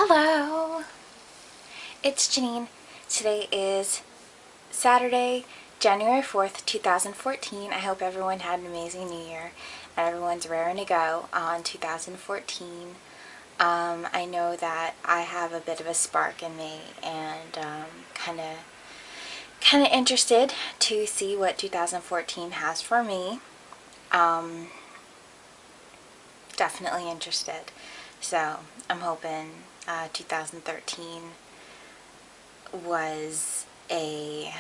Hello, it's Janine. Today is Saturday, January 4th, 2014. I hope everyone had an amazing New Year and everyone's raring to go on 2014. I know that I have a bit of a spark in me and kind of interested to see what 2014 has for me. Definitely interested. So I'm hoping 2013 was a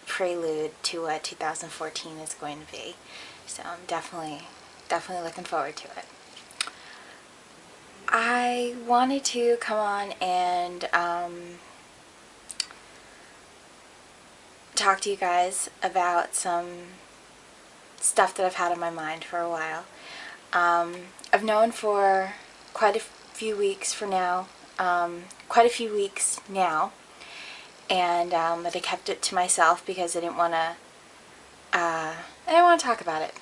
prelude to what 2014 is going to be. So I'm definitely looking forward to it. I wanted to come on and talk to you guys about some stuff that I've had on my mind for a while. I've known for quite a few weeks now, and but I kept it to myself because I didn't want to talk about it.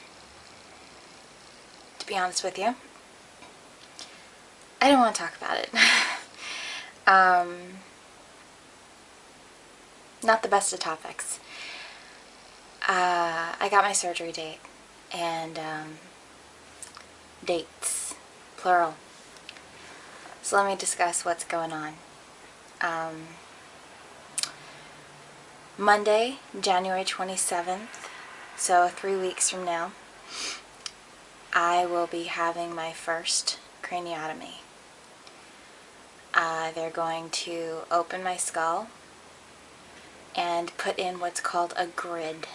To be honest with you, I don't want to talk about it. Not the best of topics. I got my surgery date, and dates, plural. So let me discuss what's going on. Monday, January 27th, so 3 weeks from now, I will be having my first craniotomy. They're going to open my skull and put in what's called a grid.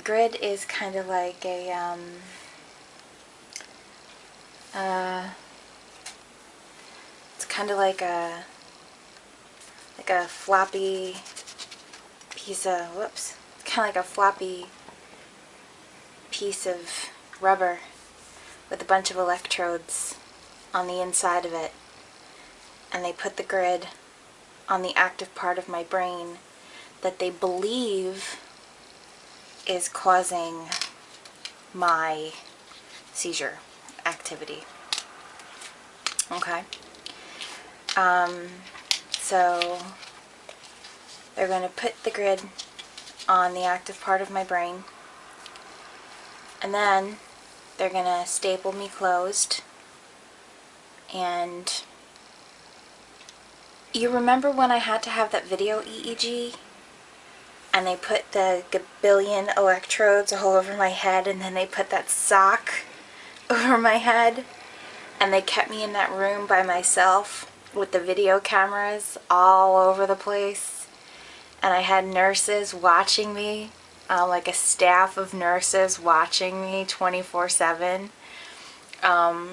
Grid is kind of like a it's kind of like a floppy piece of it's kind of like a floppy piece of rubber with a bunch of electrodes on the inside of it, and they put the grid on the active part of my brain that they believe is causing my seizure activity. Okay. So they're going to put the grid on the active part of my brain, and then they're going to staple me closed. And you remember when I had to have that video EEG? And they put the gabillion electrodes all over my head, and then they put that sock over my head, and they kept me in that room by myself with the video cameras all over the place, and I had nurses watching me, like a staff of nurses watching me 24/7. I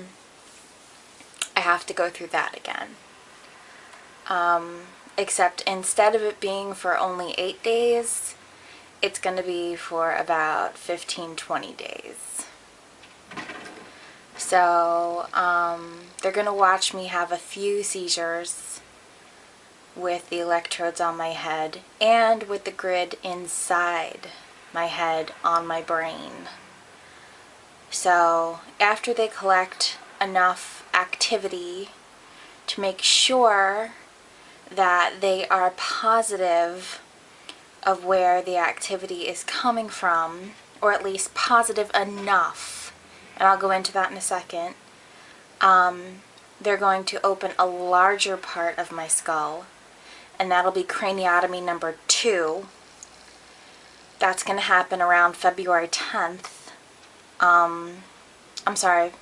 have to go through that again. Except instead of it being for only 8 days, it's going to be for about 15-20 days. So they're going to watch me have a few seizures with the electrodes on my head and with the grid inside my head on my brain. So after they collect enough activity to make sure that they are positive of where the activity is coming from, or at least positive enough, and I'll go into that in a second, they're going to open a larger part of my skull, and that'll be craniotomy number 2. That's going to happen around February 10th. I'm sorry.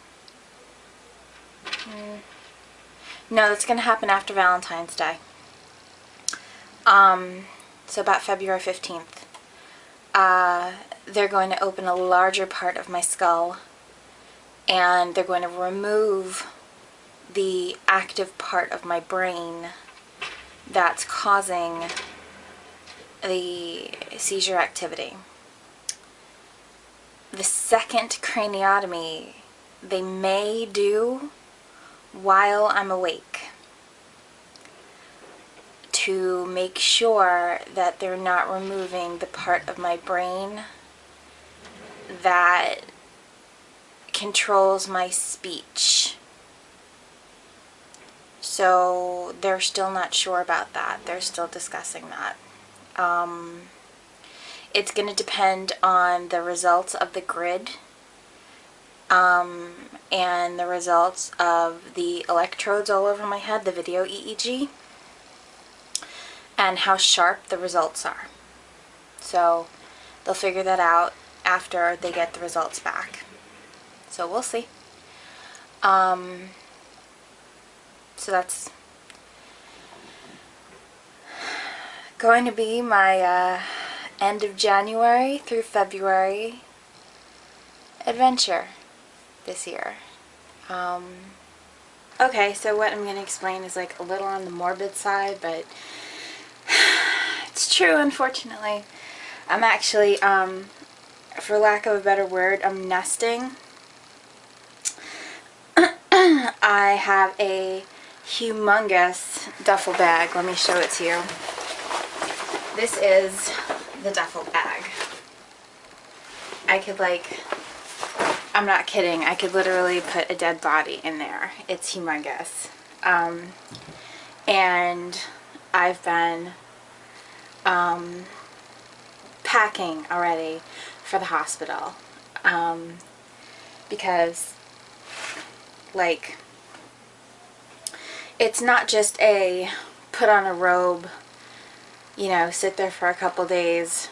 No, that's going to happen after Valentine's Day. So about February 15th. They're going to open a larger part of my skull, and they're going to remove the active part of my brain that's causing the seizure activity. The second craniotomy they may do while I'm awake, to make sure that they're not removing the part of my brain that controls my speech. So they're still not sure about that. They're still discussing that. It's going to depend on the results of the grid and the results of the electrodes all over my head, the video EEG, and how sharp the results are. So they'll figure that out after they get the results back. So we'll see. So that's going to be my end of January through February adventure this year. Okay, so what I'm going to explain is like a little on the morbid side, but it's true, unfortunately. I'm actually, for lack of a better word, I'm nesting. I have a humongous duffel bag. Let me show it to you. This is the duffel bag. I could I'm not kidding, I could literally put a dead body in there. It's humongous. And I've been packing already for the hospital because it's not just a put on a robe, you know, sit there for a couple days,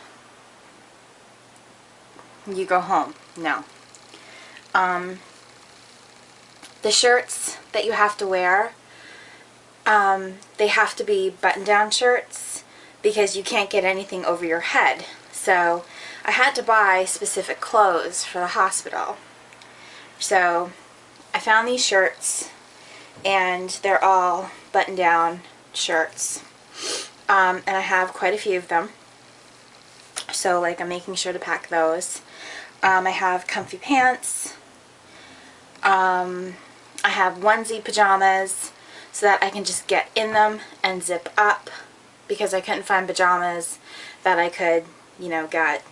you go home. No. The shirts that you have to wear, they have to be button-down shirts because you can't get anything over your head. So I had to buy specific clothes for the hospital. So I found these shirts, and they're all button-down shirts. And I have quite a few of them. So I'm making sure to pack those. I have comfy pants. I have onesie pajamas so that I can just get in them and zip up, because I couldn't find pajamas that I could, you know, get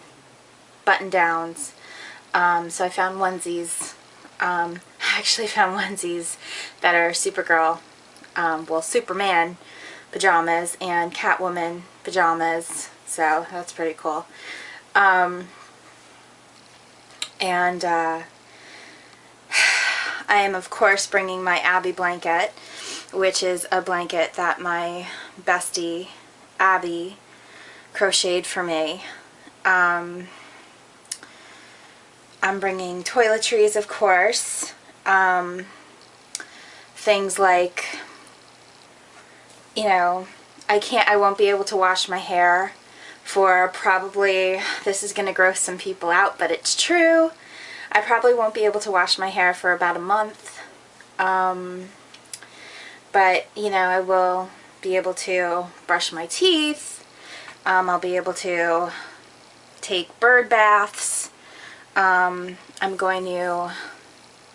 button downs. So I found onesies. I actually found onesies that are Supergirl, well, Superman pajamas and Catwoman pajamas. So that's pretty cool. And I am, of course, bringing my Abby blanket, which is a blanket that my bestie, Abby, crocheted for me. I'm bringing toiletries, of course. Things like, you know, I won't be able to wash my hair for probably, this is going to gross some people out, but it's true. I probably won't be able to wash my hair for about a month. But, you know, I will be able to brush my teeth. I'll be able to take bird baths. I'm going to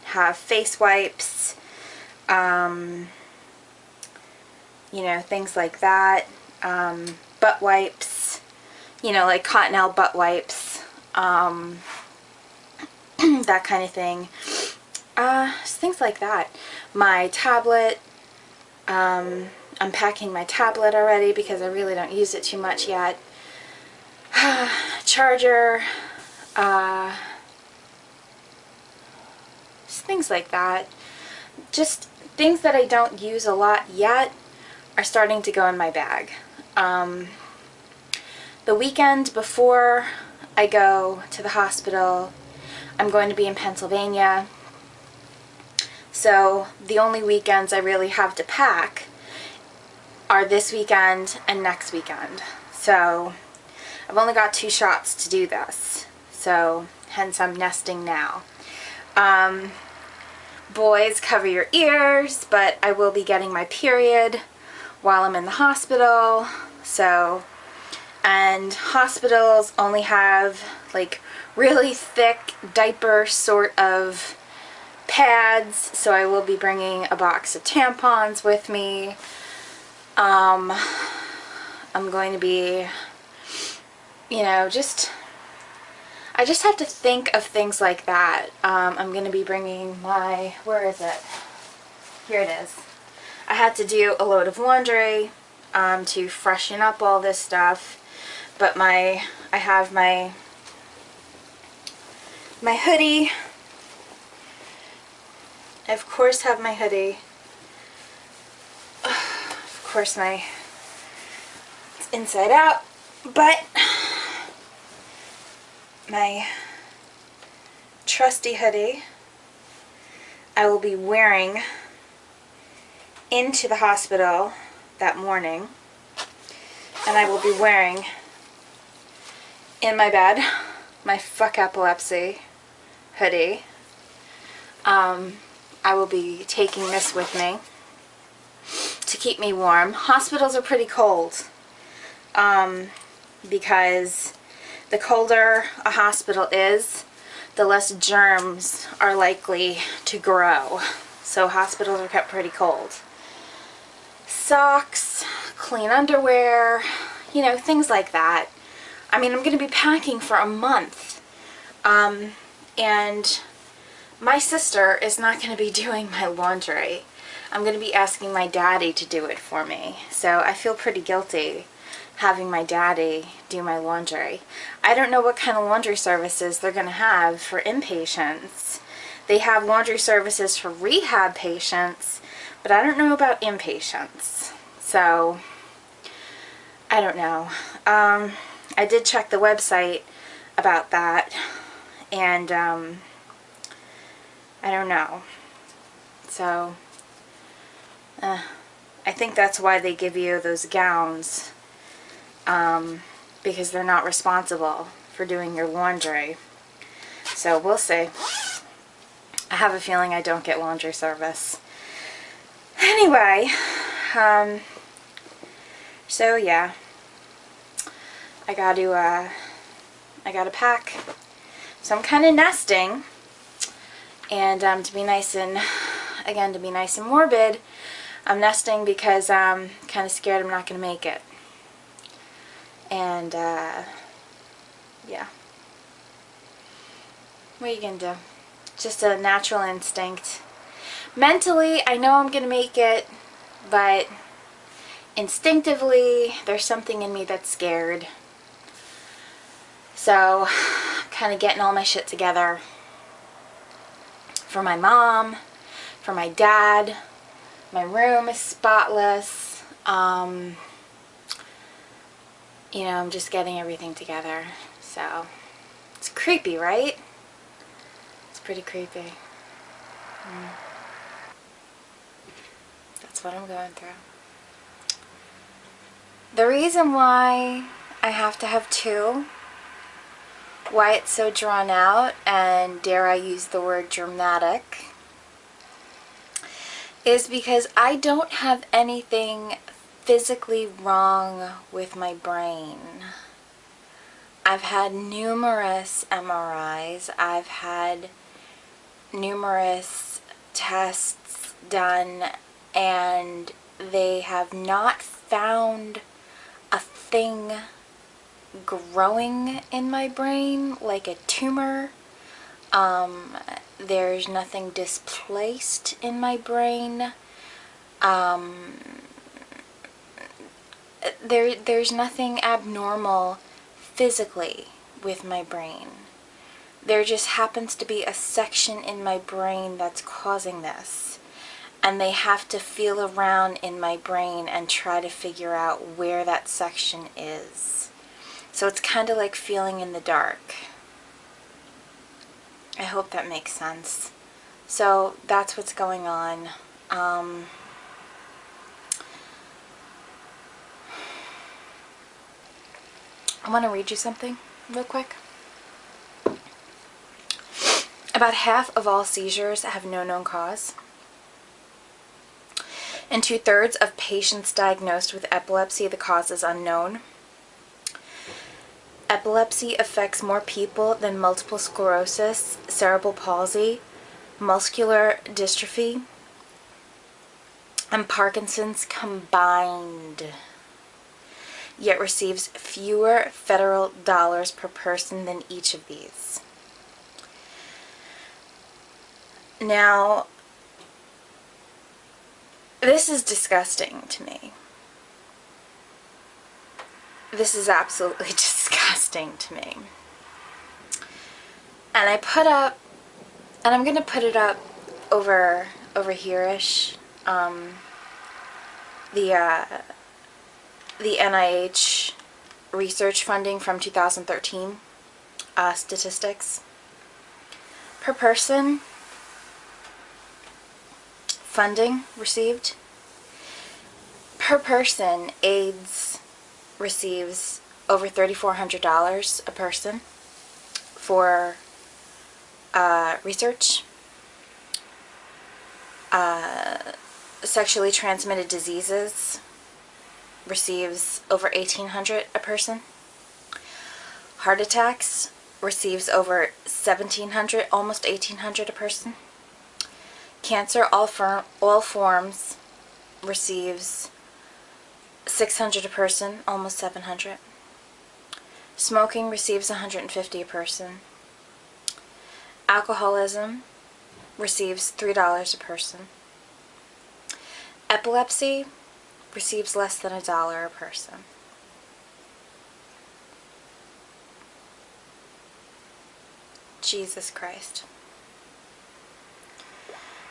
have face wipes. You know, things like that. Butt wipes. You know, like Cottonelle butt wipes. That kind of thing. Just things like that. My tablet. I'm packing my tablet already because I really don't use it too much yet. Charger. Just things like that. Just things that I don't use a lot yet are starting to go in my bag. The weekend before I go to the hospital, I'm going to be in Pennsylvania. So the only weekends I really have to pack are this weekend and next weekend. So I've only got 2 shots to do this. So hence I'm nesting now. Boys, cover your ears, but I will be getting my period while I'm in the hospital. So, and hospitals only have like really thick diaper sort of pads, so I will be bringing a box of tampons with me. I'm going to be, you know, just, I just have to think of things like that. I'm going to be bringing my, where is it? Here it is. I had to do a load of laundry to freshen up all this stuff, but I have my hoodie. I of course have my hoodie. Of course it's inside out, but my trusty hoodie I will be wearing into the hospital that morning, and I will be wearing in my bed my fuck epilepsy hoodie. I will be taking this with me to keep me warm. Hospitals are pretty cold because the colder a hospital is, the less germs are likely to grow. So hospitals are kept pretty cold. Socks, clean underwear, you know, things like that. I mean, I'm going to be packing for a month. And my sister is not going to be doing my laundry. I'm going to be asking my daddy to do it for me. So I feel pretty guilty having my daddy do my laundry. I don't know what kind of laundry services they're going to have for inpatients. They have laundry services for rehab patients, but I don't know about inpatients. So I don't know. I did check the website about that, and I don't know. So I think that's why they give you those gowns, because they're not responsible for doing your laundry. So we'll see. I have a feeling I don't get laundry service. Anyway, so yeah, I gotta pack. So I'm kind of nesting, and to be nice and morbid, I'm nesting because I'm kind of scared I'm not gonna make it. And yeah, what are you gonna do? Just a natural instinct. Mentally, I know I'm gonna make it, but instinctively, there's something in me that's scared. So, I'm kind of getting all my shit together for my mom, for my dad. My room is spotless. You know, I'm just getting everything together. So, it's creepy, right? It's pretty creepy. That's what I'm going through. The reason why I have to have two, why it's so drawn out, and dare I use the word dramatic, is because I don't have anything physically wrong with my brain. I've had numerous MRIs. I've had numerous tests done, and they have not found a thing growing in my brain, like a tumor. There's nothing displaced in my brain. There's nothing abnormal physically with my brain. There just happens to be a section in my brain that's causing this. And they have to feel around in my brain and try to figure out where that section is. So it's kind of like feeling in the dark. I hope that makes sense. So that's what's going on. I want to read you something real quick. About half of all seizures have no known cause. In 2/3 of patients diagnosed with epilepsy, the cause is unknown. Epilepsy affects more people than multiple sclerosis, cerebral palsy, muscular dystrophy, and Parkinson's combined. yet receives fewer federal dollars per person than each of these. Now, this is disgusting to me. This is absolutely disgusting to me. And I put up, and I'm going to put it up over here-ish, the NIH research funding from 2013 statistics. Per person, funding received. Per person, AIDS receives over $3,400 a person for research. Sexually transmitted diseases receives over $1,800 a person. Heart attacks receives over $1,700, almost $1,800 a person. Cancer, all forms, receives $600 a person, almost $700. Smoking receives $150 a person. Alcoholism receives $3 a person. Epilepsy receives less than $1 a person. Jesus Christ.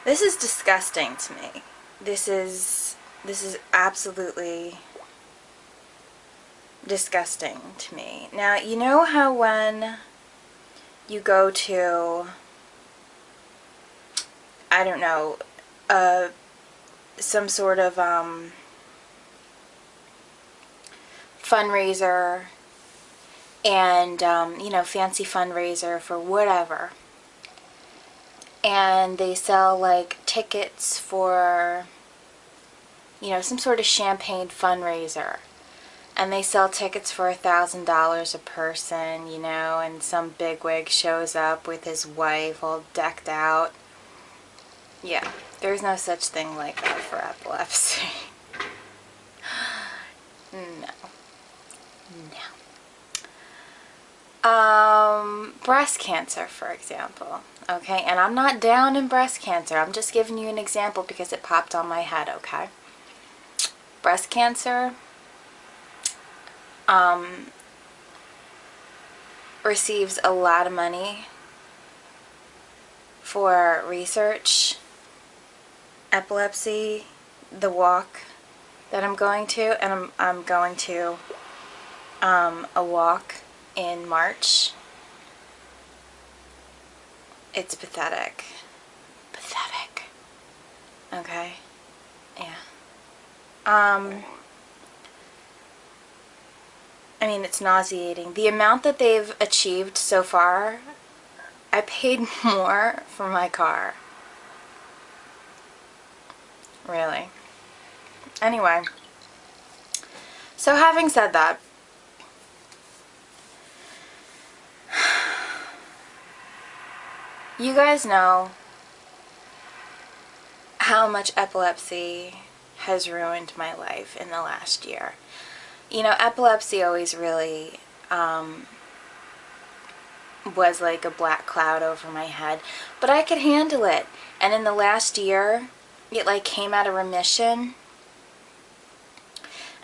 This is disgusting to me. This is absolutely disgusting to me. Now, you know how when you go to, I don't know, some sort of fundraiser, and you know, fancy fundraiser for whatever, and they sell like tickets for, you know, some sort of champagne fundraiser, and they sell tickets for $1,000 a person, you know, and some bigwig shows up with his wife all decked out. Yeah, there's no such thing like that for epilepsy. No. Breast cancer, for example. Okay, and I'm not down in breast cancer. I'm just giving you an example because it popped on my head, okay? Breast cancer receives a lot of money for research. Epilepsy, the walk that I'm going to, and I'm going to a walk in March. It's pathetic. Pathetic. Okay? Yeah. I mean, it's nauseating. The amount that they've achieved so far, I paid more for my car. Really. Anyway. So having said that, you guys know how much epilepsy has ruined my life in the last year. You know, epilepsy always really was like a black cloud over my head, but I could handle it. And in the last year, it like came out of remission.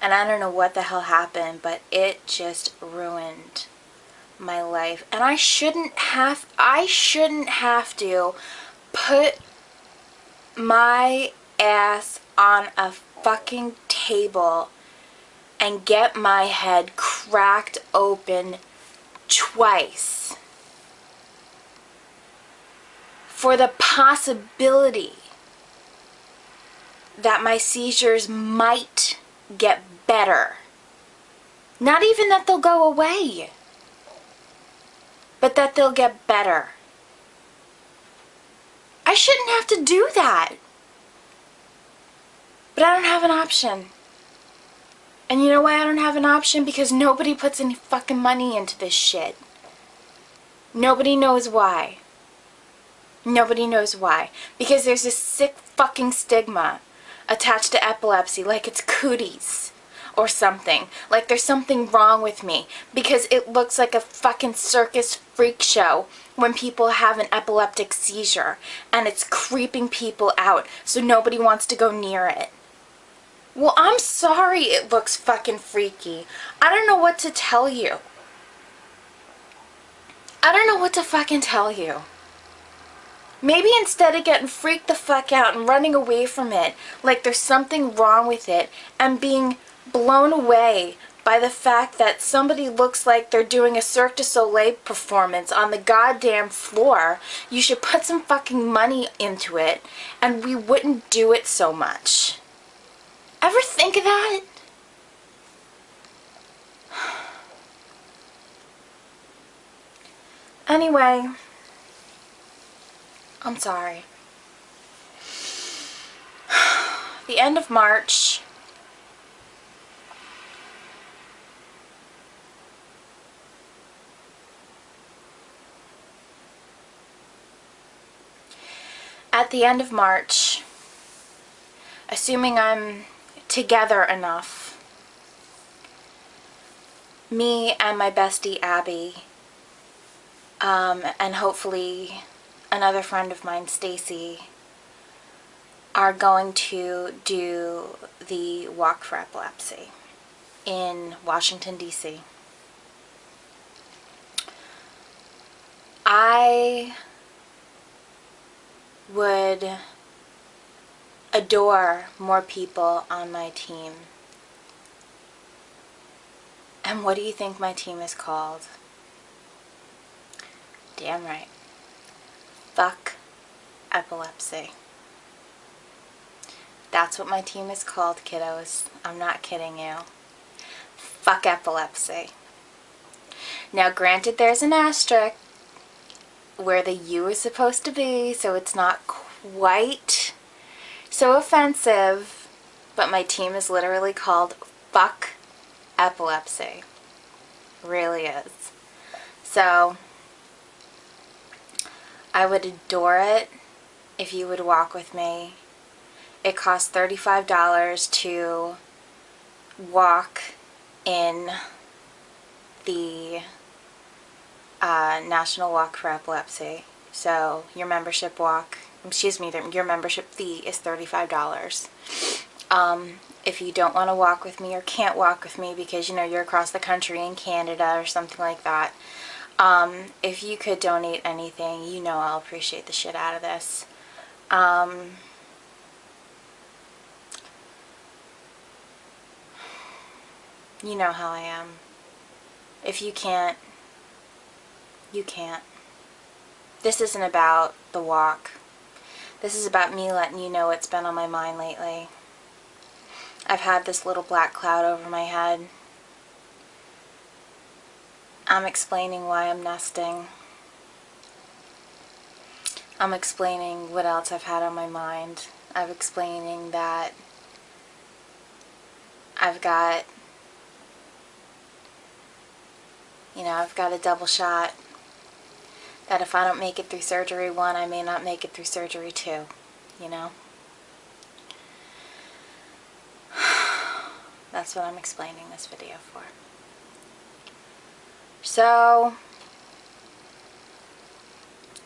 And I don't know what the hell happened, but it just ruined my life. And I shouldn't have to put my ass on a fucking table and get my head cracked open twice for the possibility that my seizures might get better. Not even that they'll go away, but that they'll get better. I shouldn't have to do that. But I don't have an option. And you know why I don't have an option? Because nobody puts any fucking money into this shit. Nobody knows why. Nobody knows why. Because there's this sick fucking stigma attached to epilepsy, like it's cooties. or something. Like there's something wrong with me because it looks like a fucking circus freak show when people have an epileptic seizure and it's creeping people out so nobody wants to go near it. Well, I'm sorry it looks fucking freaky. I don't know what to tell you. I don't know what to fucking tell you. Maybe instead of getting freaked the fuck out and running away from it, like there's something wrong with it, and being blown away by the fact that somebody looks like they're doing a Cirque du Soleil performance on the goddamn floor, you should put some fucking money into it, and we wouldn't do it so much. Ever think of that? Anyway, I'm sorry. The end of March. At the end of March, assuming I'm together enough, me and my bestie Abby, and hopefully another friend of mine, Stacy, are going to do the Walk for Epilepsy in Washington, D.C. I would adore more people on my team. And what do you think my team is called? Damn right. Fuck Epilepsy. That's what my team is called, kiddos. I'm not kidding you. Fuck Epilepsy. Now, granted, there's an asterisk where the U is supposed to be, so it's not quite so offensive, but my team is literally called Fuck Epilepsy. Really is. So, I would adore it if you would walk with me. It costs $35 to walk in the National Walk for Epilepsy. So your membership fee is $35. If you don't want to walk with me or can't walk with me because you're across the country in Canada or something like that, if you could donate anything, I'll appreciate the shit out of this. You know how I am. If you can't, you can't. This isn't about the walk. This is about me letting you know what's been on my mind lately. I've had this little black cloud over my head. I'm explaining why I'm nesting. I'm explaining what else I've had on my mind. I'm explaining that I've got a double shot. That if I don't make it through surgery 1, I may not make it through surgery 2, That's what I'm explaining this video for. So,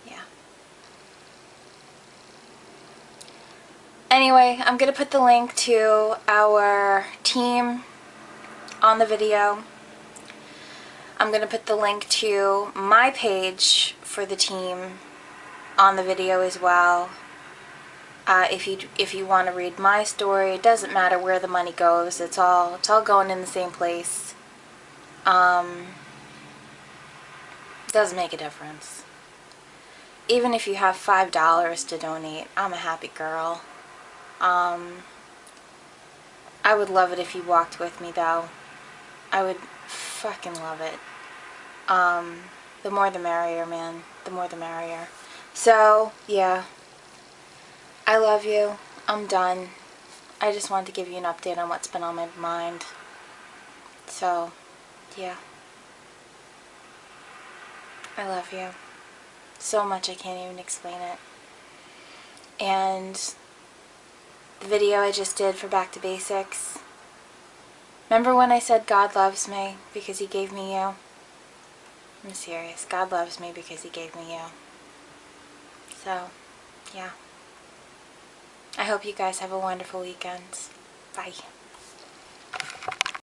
yeah. Anyway, I'm going to put the link to our team on the video. I'm going to put the link to my page for the team on the video as well. If you want to read my story, it doesn't matter where the money goes. It's all going in the same place. Doesn't make a difference. Even if you have $5 to donate, I'm a happy girl. I would love it if you walked with me, though. I would fucking love it. The more the merrier, man. The more the merrier. So, yeah. I love you. I'm done. I just wanted to give you an update on what's been on my mind. So, yeah. I love you. So much I can't even explain it. And the video I just did for Back to Basics, Remember when I said God loves me because He gave me you? I'm serious. God loves me because He gave me you. So, yeah. I hope you guys have a wonderful weekend. Bye.